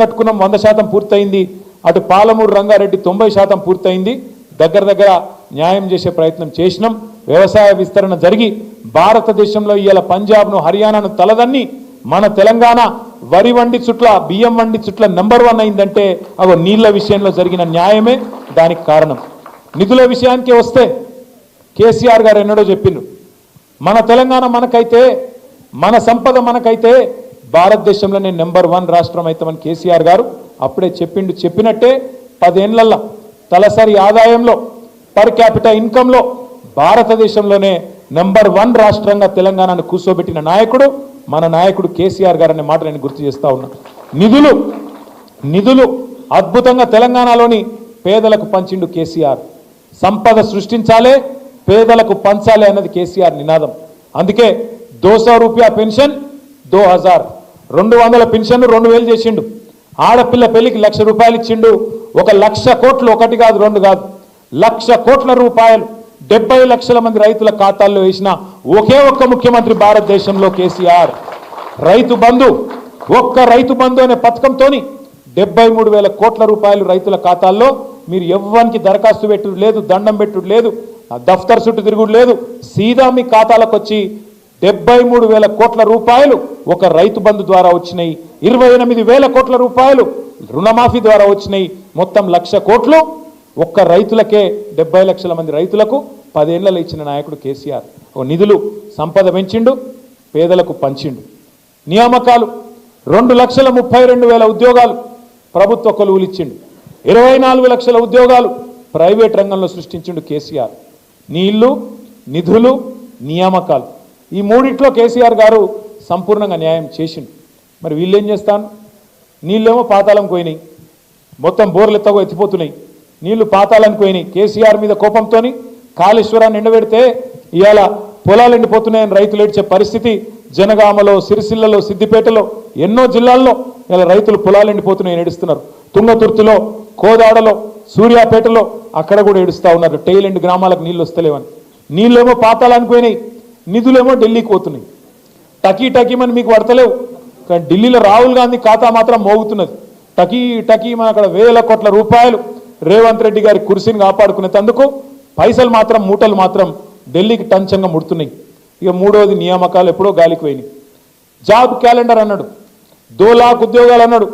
కట్టుకున్నాం 100% పూర్తయింది. అటు పాలమూరు రంగారెడ్డి 90% పూర్తయింది. దగ్గర న్యాయం చేసే ప్రయత్నం చేసినాం. వ్యవసాయ విస్తరణ జరిగి భారతదేశంలో ఇవాళ పంజాబ్ను హర్యానాను తలదన్ని మన తెలంగాణ వరి వండి చుట్ల బియ్యం వండి చుట్ల నెంబర్ 1 అయిందంటే అవి నీళ్ల విషయంలో జరిగిన న్యాయమే దానికి కారణం. నిధుల విషయానికి వస్తే కేసీఆర్ గారు ఎన్నడో చెప్పిండ్రు, మన తెలంగాణ మనకైతే మన సంపద మనకైతే భారతదేశంలోనే నెంబర్ 1 రాష్ట్రం అవుతామని కేసీఆర్ గారు అప్పుడే చెప్పిండు. చెప్పినట్టే 10 ఏళ్లలో తలసరి ఆదాయంలో పర్ క్యాపిటల్ ఇన్కంలో భారతదేశంలోనే నెంబర్ 1 రాష్ట్రంగా తెలంగాణను కూర్చోబెట్టిన నాయకుడు మన నాయకుడు కేసీఆర్ గారు అనే మాట నేను గుర్తు చేస్తా ఉన్నా. నిధులు అద్భుతంగా తెలంగాణలోని పేదలకు పంచిండు కేసీఆర్. సంపద సృష్టించాలే, పేదలకు పంచాలే అన్నది కేసీఆర్ నినాదం. అందుకే 200 రూపాయ పెన్షన్ 2000, 200 పెన్షన్ 2000 చేసిండు. ఆడపిల్ల పెళ్లికి 1,00,000 రూపాయలు ఇచ్చిండు. 1,00,000 కోట్లు, ఒకటి కాదు రెండు కాదు, 1,00,000 కోట్ల రూపాయలు 70 లక్షల మంది రైతుల ఖాతాల్లో వేసిన ఒకే ఒక్క ముఖ్యమంత్రి భారతదేశంలో కేసీఆర్. రైతు బంధు, ఒక్క రైతు బంధు అనే పథకంతో 73,000 కోట్ల రూపాయలు రైతుల ఖాతాల్లో. మీరు ఎవ్వరికి దరఖాస్తు పెట్టుడు లేదు, దండం పెట్టుడు లేదు, దఫ్తర్ చుట్టూ తిరుగుడు లేదు, సీదా మీ ఖాతాలకు వచ్చి 73,000 కోట్ల రూపాయలు ఒక రైతు బంధు ద్వారా వచ్చినాయి. 28,000 కోట్ల రూపాయలు రుణమాఫీ ద్వారా వచ్చినాయి. మొత్తం 1,00,000 కోట్లు ఒక్క రైతులకే, 70 లక్షల మంది రైతులకు 10 ఏళ్లలో ఇచ్చిన నాయకుడు కేసీఆర్. నిధులు సంపద పెంచిండు, పేదలకు పంచిండు. నియామకాలు 2,32,000 ఉద్యోగాలు ప్రభుత్వ కొలువులు ఇచ్చిండు. 24 లక్షల ఉద్యోగాలు ప్రైవేట్ రంగంలో సృష్టించిండు కేసీఆర్. నీళ్లు, నిధులు, నియామకాలు, ఈ మూడిట్లో కేసీఆర్ గారు సంపూర్ణంగా న్యాయం చేసిండు. మరి వీళ్ళేం చేస్తాను? నీళ్ళేమో పాతాళం పోయినాయి, మొత్తం బోర్లు ఎత్తిపోతున్నాయి, నీళ్లు పాతాళానికి పోయినాయి. కేసీఆర్ మీద కోపంతో కాళేశ్వరాన్ని ఎండబెడితే ఇవాళ పొలాలు ఎండిపోతున్నాయని రైతులు ఏడ్చే పరిస్థితి జనగామలో, సిరిసిల్లలో, సిద్దిపేటలో, ఎన్నో జిల్లాల్లో ఇలా రైతులు పొలాలు ఎండిపోతున్నాయని ఏడుస్తున్నారు. తుంగతుర్తిలో, కోదాడలో, సూర్యాపేటలో అక్కడ కూడా ఏడుస్తూ ఉన్నారు. టైల్ ఎండ్ గ్రామాలకు నీళ్ళు వస్తలేవని. నీళ్ళేమో పాతాళానికి పోయినాయి, నిధులేమో ఢిల్లీకి పోతున్నాయి. టకీమని మీకు పడతలేవు, కానీ ఢిల్లీలో రాహుల్ గాంధీ ఖాతా మాత్రం మోగుతున్నది. టకీమని అక్కడ 1,000 కోట్ల రూపాయలు రేవంత్ రెడ్డి గారి కుర్సీని కాపాడుకునేందుకు పైసలు మాత్రం, మూటలు మాత్రం ఢిల్లీకి టంచంగా ముడుతున్నాయి. ఇక మూడోది నియామకాలు ఎప్పుడో గాలికి పోయినాయి. జాబ్ క్యాలెండర్ అన్నాడు, 2 లాఖ్ ఉద్యోగాలు అన్నాడు.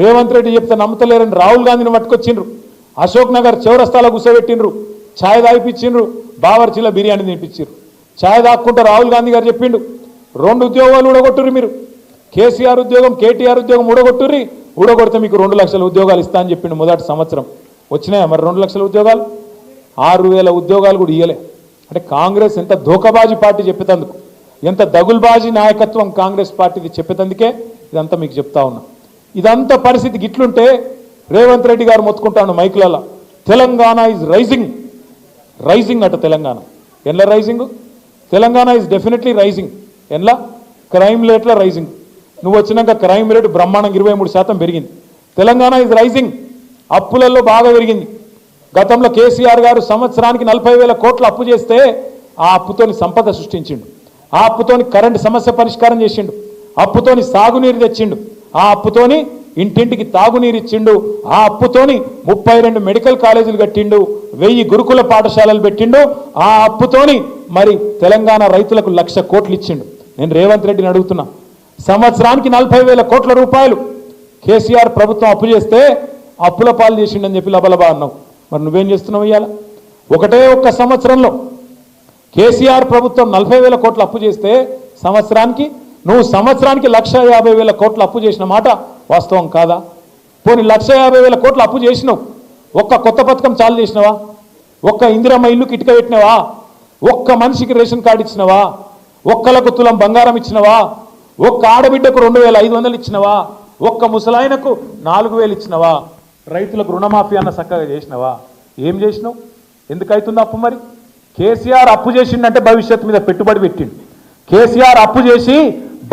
రేవంత్ రెడ్డి చెప్తే నమ్మతలేరని రాహుల్ గాంధీని పట్టుకొచ్చిండ్రు. అశోక్ నగర్ చౌరస్తాలో కూర్చోబెట్టిండ్రు, ఛాయ్ తాగిపించిండ్రు, బావర్చీలో బిర్యానీ తినిపించారు. ఛాయ్ తాక్కుంటే రాహుల్ గాంధీ గారు చెప్పిండు, 2 ఉద్యోగాలు ఊడగొట్టుర్రి మీరు, కేసీఆర్ ఉద్యోగం, కేటీఆర్ ఉద్యోగం ఊడగొట్టుర్రి, ఊడగొడితే మీకు 2 లక్షల ఉద్యోగాలు ఇస్తా అని చెప్పిండు మొదటి సంవత్సరం. వచ్చినాయా మరి 2 లక్షల ఉద్యోగాలు? 6,000 ఉద్యోగాలు కూడా ఇయ్యలే. అంటే కాంగ్రెస్ ఎంత ధోకబాజీ పార్టీ చెప్పేందుకు, ఎంత దగుల్బాజీ నాయకత్వం కాంగ్రెస్ పార్టీది చెప్పేందుకే ఇదంతా మీకు చెప్తా ఉన్నా. ఇదంతా పరిస్థితి గిట్లుంటే రేవంత్ రెడ్డి గారు మొత్తుకుంటాను మైకులలో, తెలంగాణ ఈజ్ రైజింగ్ అట. తెలంగాణ ఎన్లా rising? Telangana is definitely rising. ఎన్లా? క్రైమ్ రేట్ల రైజింగ్. నువ్వు వచ్చినాక క్రైమ్ రేటు బ్రహ్మాండంగా 23% పెరిగింది. Telangana is rising. అప్పులలో బాగా పెరిగింది. గతంలో కేసీఆర్ గారు సంవత్సరానికి 40,000 కోట్ల అప్పు చేస్తే ఆ అప్పుతోని సంపద సృష్టించిండు, ఆ అప్పుతోని కరెంటు సమస్య పరిష్కారం చేసిండు, అప్పుతోని సాగునీరు తెచ్చిండు, ఆ అప్పుతోని ఇంటింటికి తాగునీరు ఇచ్చిండు, ఆ అప్పుతోని 32 మెడికల్ కాలేజీలు కట్టిండు, 1000 గురుకుల పాఠశాలలు పెట్టిండు, ఆ అప్పుతోని మరి తెలంగాణ రైతులకు 1,00,000 కోట్లు ఇచ్చిండు. నేను రేవంత్ రెడ్డిని అడుగుతున్నా, సంవత్సరానికి 40,000 కోట్ల రూపాయలు కేసీఆర్ ప్రభుత్వం అప్పు చేస్తే అప్పుల పాలు చేసిండని చెప్పి లబలబా అన్నావు. మరి నువ్వేం చేస్తున్నావు? ఇవాళ ఒకటే ఒక్క సంవత్సరంలో కేసీఆర్ ప్రభుత్వం 40,000 కోట్ల అప్పు చేస్తే సంవత్సరానికి 1,50,000 కోట్ల అప్పు చేసిన మాట వాస్తవం కాదా? పోనీ 1,50,000 కోట్ల అప్పు చేసినావు, ఒక్క కొత్త పథకం చాలు చేసినావా? ఒక్క ఇందిరమ్మ ఇల్లుకి ఇటుక పెట్టినావా? ఒక్క మనిషికి రేషన్ కార్డు ఇచ్చినావా? ఒక్కలకు తులం బంగారం ఇచ్చినావా? ఒక్క ఆడబిడ్డకు 2,500 ఇచ్చినావా? ఒక్క ముసలాయనకు 4,000 ఇచ్చినావా? రైతులకు రుణమాఫీ అన్న చక్కగా చేసినావా? ఏం చేసినావు? ఎందుకైతుంది అప్పు? మరి కేసీఆర్ అప్పు చేసిండంటే భవిష్యత్తు మీద పెట్టుబడి పెట్టిండు. కేసీఆర్ అప్పు చేసి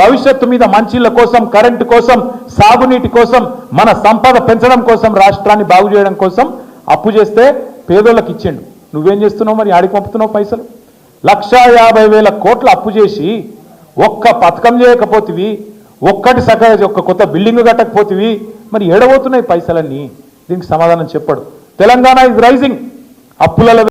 భవిష్యత్తు మీద మంచిళ్ళ కోసం, కరెంటు కోసం, సాగునీటి కోసం, మన సంపద పెంచడం కోసం, రాష్ట్రాన్ని బాగు చేయడం కోసం అప్పు చేస్తే పేదోళ్ళకి ఇచ్చిండు. నువ్వేం చేస్తున్నావు? మరి ఆడికి పంపుతున్నావు పైసలు. 1,50,000 కోట్ల అప్పు చేసి ఒక్క పథకం చేయకపోతివి, ఒక్కటి సగం ఒక్క కొత్త బిల్డింగ్ కట్టకపోతివి, మరి ఏడబోతున్నాయి పైసలన్నీ? దీనికి సమాధానం చెప్పడు. Telangana is rising, అప్పులలో